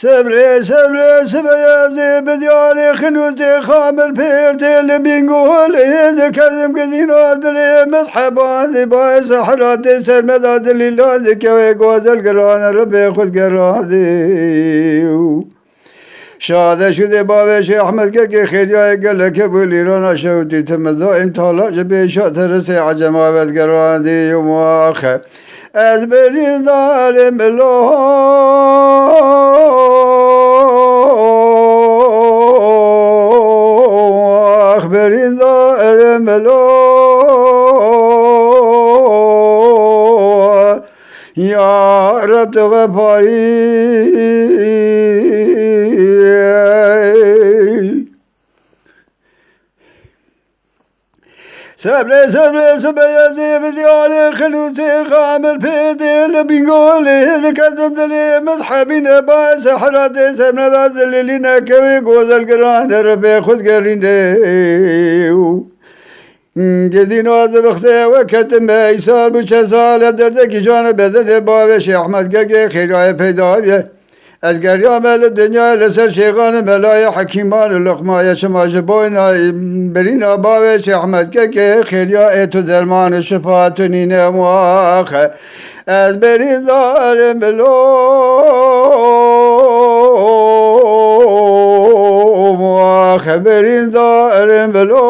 صبر سبيازي بدياني خنوزي خامر بيرتي لبينقول إذا كذب قدينا دلي مصحبا ذي باي سحراتي سرمدا دلي لازي كوي قوز القران ربي خذ قراني شاده شده باوش احمد که خیریای گله که بولی رانا شوتی تمزا این طالا جبه شات رسی عجم آبد گراندی و مواخه از برین دارم بلوخ برین دارم بلوخ یا رب تغفاری صبر سبيازي بدياني خلوصي خامر بيدي لبينقول إذا كذب دلي مصحبين باس حراتي سمنا ذا لنا كوي قوز القران ربي خذ قريني قدين هذا بختي وكتم بيسال بشسال دردك جانب بدل باوش احمد قاقي خيراي پیدا از گریام دنیا لسر شیخان ملای حکیمان لقمای شما جبوینا برین آباوش احمد که خیریا ایتو درمان شفاعت نینه مواخه از برین دارم بلو مواخه برین دارم بلو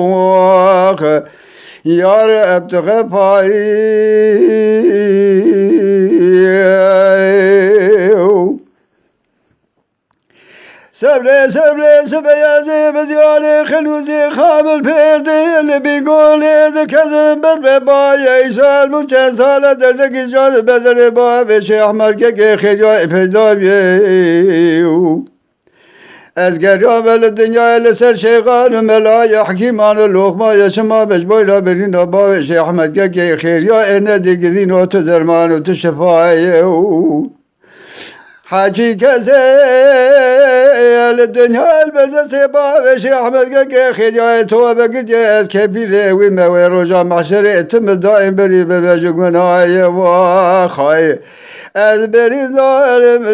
مواخه یار ابتغه پایی صبر سبيازي بدياني خلوزي خامل بيردي اللي بيقول إذا كذب بالرباية يسال مجسال دردك جان بدر بابش أحمد كي خيجا إفدابي از گریام دنیا لسر شیخان ملای حکیمان لقمای شما بجبایلا برین آباوش احمد که خیریا اینه دیگدین و تو درمان و تو شفای حاجی کسی الدنیا البردست باوش احمد که خیریا تو بگید از کبیره وی موی رجا محشر اتم دائم بری ببجگ منای و خواهی از برین دارم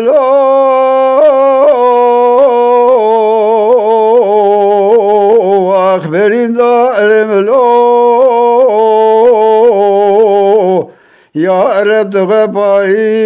برین دارم لو یا رب دغه پایی